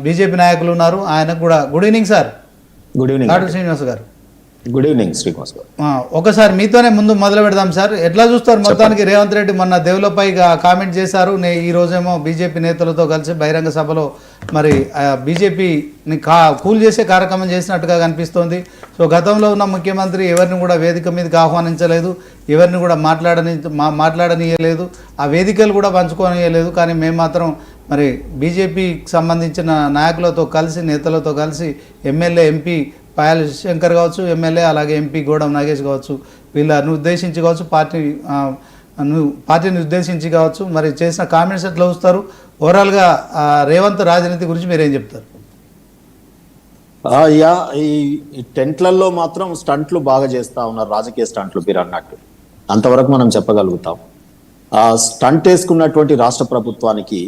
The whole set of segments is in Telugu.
బీజేపీ నాయకులు ఉన్నారు. ఆయనకు కూడా good evening sir. Good evening doctor Srinivas గారు. గుడ్ ఈవినింగ్ శ్రీనివాస్ గారు. ఒకసారి మీతోనే ముందు మొదలు పెడదాం సార్. ఎట్లా చూస్తారు మొత్తానికి రేవంత్ రెడ్డి మొన్న దేవులపై కామెంట్ చేశారు, ఈ రోజేమో బీజేపీ నేతలతో కలిసి బహిరంగ సభలో మరి బీజేపీని కూల్ చేసే కార్యక్రమం చేసినట్టుగా కనిపిస్తోంది. సో గతంలో ఉన్న ముఖ్యమంత్రి ఎవరిని కూడా వేదిక మీదకి ఆహ్వానించలేదు, ఎవరిని కూడా మాట్లాడనీయలేదు, ఆ వేదికలు కూడా పంచుకోనియలేదు. కానీ మేము మాత్రం మరి బీజేపీకి సంబంధించిన నాయకులతో కలిసి నేతలతో కలిసి ఎమ్మెల్యే ఎంపీ పాయల్ శంకర్ కావచ్చు, ఎమ్మెల్యే అలాగే ఎంపీ గోడం నాగేష్ కావచ్చు, వీళ్ళని ఉద్దేశించి కావచ్చు, పార్టీని ఉద్దేశించి కావచ్చు మరి చేసిన కామెంట్స్ ఎట్లా చూస్తారు? ఓవరాల్గా రేవంత్ రాజనీతి గురించి మీరేం చెప్తారు? ఈ టెంట్లలో మాత్రం స్టంట్లు బాగా చేస్తా ఉన్నారు, రాజకీయ స్టంట్లు మీరు అన్నట్టు. అంతవరకు మనం చెప్పగలుగుతాం. స్టంట్ వేసుకున్నటువంటి రాష్ట్ర ప్రభుత్వానికి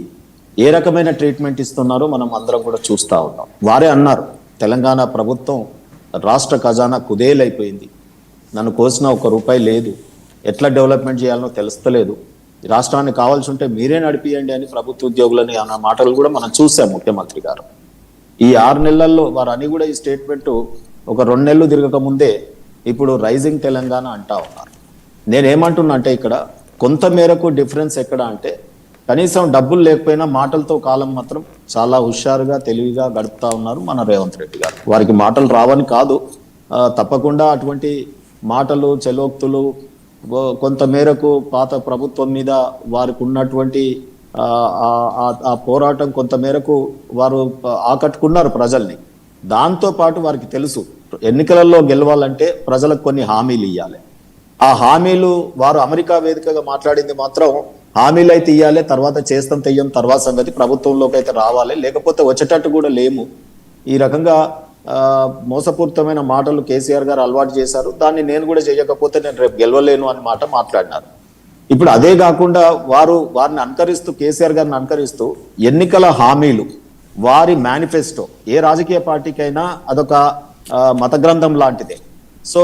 ఏ రకమైన ట్రీట్మెంట్ ఇస్తున్నారో మనం అందరం కూడా చూస్తూ ఉన్నాం. వారే అన్నారు, తెలంగాణ ప్రభుత్వం రాష్ట్ర ఖజానా కుదేలైపోయింది, నన్ను కోసిన ₹1 లేదు, ఎట్లా డెవలప్మెంట్ చేయాలనో తెలుస్తలేదు, రాష్ట్రాన్ని కావాల్సి ఉంటే మీరే నడిపియండి అని ప్రభుత్వ ఉద్యోగులని అన్న మాటలు కూడా మనం చూసాం ముఖ్యమంత్రి గారు. ఈ 6 నెలల్లో వారు అని కూడా ఈ స్టేట్మెంట్ ఒక 2 నెలలు తిరగక ముందే ఇప్పుడు రైజింగ్ తెలంగాణ అంటా ఉన్నారు. నేనేమంటున్నా అంటే ఇక్కడ కొంత మేరకు డిఫరెన్స్ ఎక్కడ అంటే కనీసం డబ్బులు లేకపోయినా మాటలతో కాలం మాత్రం చాలా హుషారుగా తెలివిగా గడుపుతా ఉన్నారు మన రేవంత్ రెడ్డి గారు. వారికి మాటలు రావని కాదు, తప్పకుండా అటువంటి మాటలు చెలోక్తులు కొంత మేరకు పాత ప్రభుత్వం మీద వారికి ఉన్నటువంటి ఆ పోరాటం కొంత మేరకు వారు ఆకట్టుకున్నారు ప్రజల్ని. దాంతో పాటు వారికి తెలుసు ఎన్నికలలో గెలవాలంటే ప్రజలకు కొన్ని హామీలు ఇవ్వాలి. ఆ హామీలు వారు అమెరికా వేదికగా మాట్లాడింది మాత్రం హామీలు అయితే ఇవ్వాలి, తర్వాత చేస్తాం తెయ్యం తర్వాత సంగతి, ప్రభుత్వంలోకి అయితే రావాలి, లేకపోతే వచ్చేటట్టు కూడా లేము. ఈ రకంగా మోసపూరితమైన మాటలు కేసీఆర్ గారు అలవాటు చేశారు. దాన్ని నేను కూడా చేయకపోతే నేను రేపు గెలవలేను అని మాట మాట్లాడినారు. ఇప్పుడు అదే కాకుండా వారిని అనుకరిస్తూ కేసీఆర్ గారిని అనుకరిస్తూ ఎన్నికల హామీలు వారి మేనిఫెస్టో ఏ రాజకీయ పార్టీకైనా అదొక మత గ్రంథం లాంటిదే. సో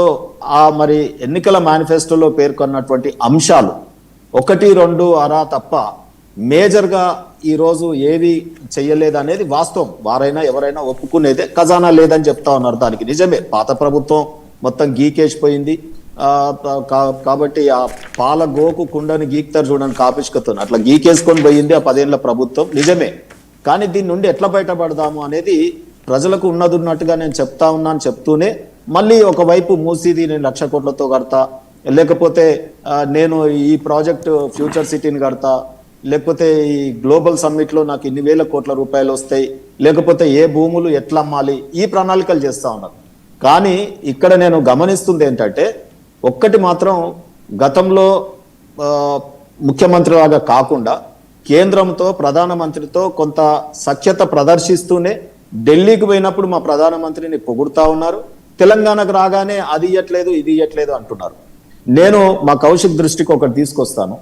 మరి ఎన్నికల మేనిఫెస్టోలో పేర్కొన్నటువంటి అంశాలు 1, 2 అరా తప్ప మేజర్గా ఈరోజు ఏవి చెయ్యలేదు అనేది వాస్తవం. వారైనా ఎవరైనా ఒప్పుకునేదే. ఖజానా లేదని చెప్తా ఉన్నారు, దానికి నిజమే. పాత ప్రభుత్వం మొత్తం గీకేసిపోయింది కాబట్టి ఆ పాల గోకు కుండని గీక్తారు చూడండి కాపిష్కతో, అట్లా గీకేసుకొని పోయింది ఆ 10 ఏళ్ల ప్రభుత్వం, నిజమే. కానీ దీని నుండి ఎట్లా బయటపడదాము అనేది ప్రజలకు ఉన్నట్టుగా నేను చెప్తా ఉన్నాను. చెప్తూనే మళ్ళీ ఒకవైపు మూసీది నేను 1,00,000 కోట్లతో కడతా, లేకపోతే నేను ఈ ప్రాజెక్టు ఫ్యూచర్ సిటీని కడతా, లేకపోతే ఈ గ్లోబల్ సమ్మిట్లో నాకు ఇన్ని వేల కోట్ల రూపాయలు వస్తాయి, లేకపోతే ఏ భూములు ఎట్లా అమ్మాలి, ఈ ప్రణాళికలు చేస్తూ ఉన్నారు. కానీ ఇక్కడ నేను గమనిస్తుంది ఏంటంటే ఒక్కటి మాత్రం, గతంలో ముఖ్యమంత్రి లాగా కాకుండా కేంద్రంతో ప్రధానమంత్రితో కొంత సఖ్యత ప్రదర్శిస్తూనే ఢిల్లీకి పోయినప్పుడు మా ప్రధానమంత్రిని పొగుడుతా ఉన్నారు, తెలంగాణకు రాగానే అది ఇయ్యట్లేదు ఇది ఇయ్యట్లేదు అంటున్నారు. నేను మా కౌశిక్ దృష్టికి ఒకటి తీసుకొస్తాను.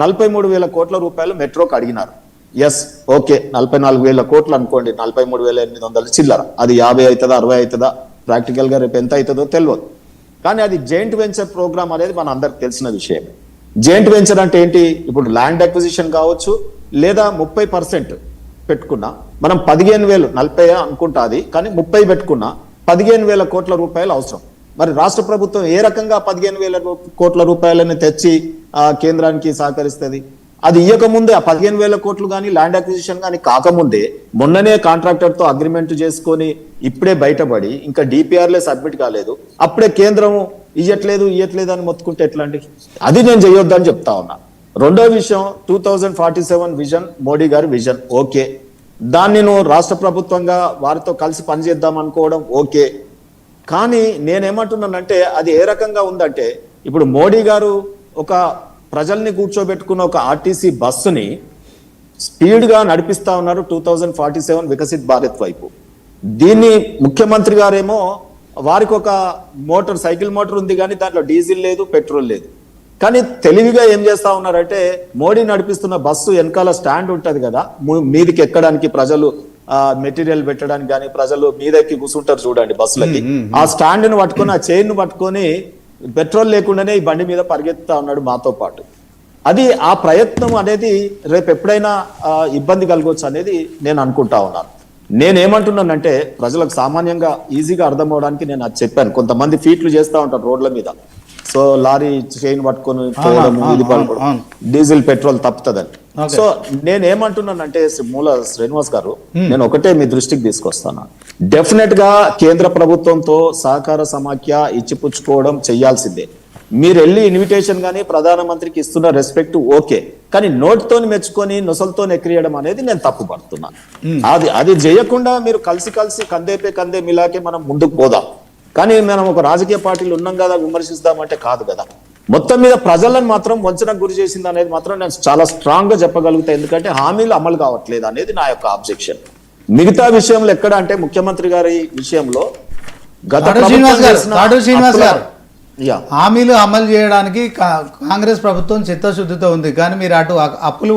43,000 కోట్ల రూపాయలు మెట్రోకి అడిగినారు. ఎస్, ఓకే, 44,000 కోట్లు అనుకోండి, 43,800 చిల్లర. అది 50 అవుతుందా 60 అవుతుందా ప్రాక్టికల్ గా రేపు ఎంత అవుతుందో తెలియదు. కానీ అది జాయింట్ వెంచర్ ప్రోగ్రామ్ అనేది మన అందరికి తెలిసిన విషయమే. జాయింట్ వెంచర్ అంటే ఏంటి? ఇప్పుడు ల్యాండ్ అక్విజిషన్ కావచ్చు, లేదా 30% పెట్టుకున్నా మనం 15,000, 40 అనుకుంటా అది, కానీ 30 పెట్టుకున్నా 15,000 కోట్ల రూపాయలు అవసరం. మరి రాష్ట్ర ప్రభుత్వం ఏ రకంగా 15,000 కోట్ల రూపాయలని తెచ్చి కేంద్రానికి సహకరిస్తుంది? అది ఇయ్యకముందే ఆ 15,000 కోట్లు కానీ ల్యాండ్ అక్విజిషన్ కానీ కాకముందే మొన్ననే కాంట్రాక్టర్తో అగ్రిమెంట్ చేసుకొని ఇప్పుడే బయటపడి ఇంకా డిపిఆర్లే సబ్మిట్ కాలేదు, అప్పుడే కేంద్రం ఇయ్యట్లేదు అని మొత్తుకుంటే ఎట్లా అండి? అది నేను చేయొద్దని చెప్తా ఉన్నా. రెండో విషయం, 2047 విజన్, మోడీ గారి విజన్, ఓకే, దాన్ని నువ్వు రాష్ట్ర ప్రభుత్వంగా వారితో కలిసి పనిచేద్దాం అనుకోవడం ఓకే. కానీ నేనేమంటున్నానంటే అది ఏ రకంగా ఉందంటే, ఇప్పుడు మోడీ గారు ఒక ప్రజల్ని కూర్చోబెట్టుకున్న ఒక ఆర్టీసీ బస్సుని స్పీడ్గా నడిపిస్తా ఉన్నారు 2047 వికసిత్ భారత్ వైపు. దీన్ని ముఖ్యమంత్రి గారేమో వారికి ఒక మోటార్ సైకిల్ మోటార్ ఉంది కానీ దాంట్లో డీజిల్ లేదు, పెట్రోల్ లేదు. కానీ తెలివిగా ఏం చేస్తా ఉన్నారంటే, మోడీ నడిపిస్తున్న బస్సు వెనకాల స్టాండ్ ఉంటది కదా, మీదికి ఎక్కడానికి ప్రజలు మెటీరియల్ పెట్టడానికి కానీ ప్రజలు మీదకి కూర్చుంటారు చూడండి బస్సులకి, ఆ స్టాండ్ ను పట్టుకొని ఆ చైన్ ను పట్టుకొని పెట్రోల్ లేకుండానే ఈ బండి మీద పరిగెత్తుతా ఉన్నాడు మాతో పాటు. అది ఆ ప్రయత్నం అనేది రేపు ఎప్పుడైనా ఇబ్బంది కలగవచ్చు అనేది నేను అనుకుంటా ఉన్నాను. నేనేమంటున్నానంటే ప్రజలకు సామాన్యంగా ఈజీగా అర్థం అవడానికి నేను అది చెప్పాను. కొంతమంది ఫీట్లు చేస్తూ ఉంటారు రోడ్ల మీద, సో లారీ చైన్ పట్టుకొని పోవడము, ఇది పట్టుకోవడం, డీజిల్ పెట్రోల్ తప్పుతుందని. సో నేనేమంటున్నానంటే మూల శ్రీనివాస్ గారు, నేను ఒకటే మీ దృష్టికి తీసుకొస్తాను. డెఫినెట్ గా కేంద్ర ప్రభుత్వంతో సహకార సమాఖ్య ఇచ్చిపుచ్చుకోవడం చెయ్యాల్సిందే. మీరు వెళ్ళి ఇన్విటేషన్ గానీ ప్రధానమంత్రికి ఇస్తున్న రెస్పెక్ట్ ఓకే, కానీ నోట్తో మెచ్చుకొని నొసలతో ఎక్కిరియడం అనేది నేను తప్పుపడుతున్నాను. అది చేయకుండా మీరు కలిసి కందేపే కందే మిలాకే మనం ముందుకు పోదాం. కానీ మనం ఒక రాజకీయ పార్టీలు ఉన్నాం కదా విమర్శిస్తామంటే కాదు కదా. మొత్తం మీద ప్రజలను మాత్రం వంచనకు గురి చేసింది అనేది మాత్రం నేను చాలా స్ట్రాంగ్ గా చెప్పగలుగుతా. ఎందుకంటే హామీలు అమలు కావట్లేదు అనేది నా యొక్క ఆబ్జెక్షన్. మిగతా విషయంలో ఎక్కడ అంటే ముఖ్యమంత్రి గారి విషయంలో హామీలు అమలు చేయడానికి కాంగ్రెస్ ప్రభుత్వం చిత్తశుద్ధితో ఉంది, కానీ మీరు అటు అప్పులు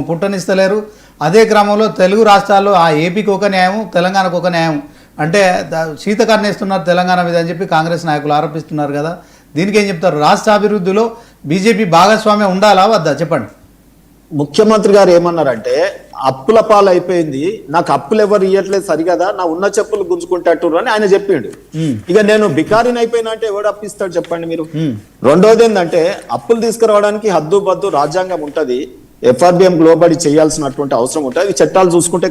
పుట్టనిస్తలేరు. అదే క్రమంలో తెలుగు రాష్ట్రాల్లో ఆ ఏపీకి ఒక న్యాయం, తెలంగాణకు ఒక న్యాయం అంటే శీతకర్ణిస్తున్నారు తెలంగాణ మీద అని చెప్పి కాంగ్రెస్ నాయకులు ఆరోపిస్తున్నారు కదా. దీనికి ఏం చెప్తారు? రాష్ట్ర అభివృద్ధిలో బీజేపీ భాగస్వామ్యం ఉండాలా వద్దా చెప్పండి. ముఖ్యమంత్రి గారు ఏమన్నారంటే అప్పుల పాలు అయిపోయింది, నాకు అప్పులు ఎవరు ఇవ్వట్లేదు సరిగదా, నా ఉన్న చెప్పులు గుంజుకుంటట్టు అని ఆయన చెప్పిండు. ఇక నేను బికారిని అయిపోయినా అంటే ఎవడు అప్పిస్తాడు చెప్పండి మీరు. రెండోది ఏంటంటే అప్పులు తీసుకురావడానికి హద్దు బద్దు రాజ్యాంగం ఉంటది, ఎఫ్ఆర్బిఎం లోబడి చేయాల్సినటువంటి అవసరం ఉంటుంది. చట్టాలు చూసుకుంటే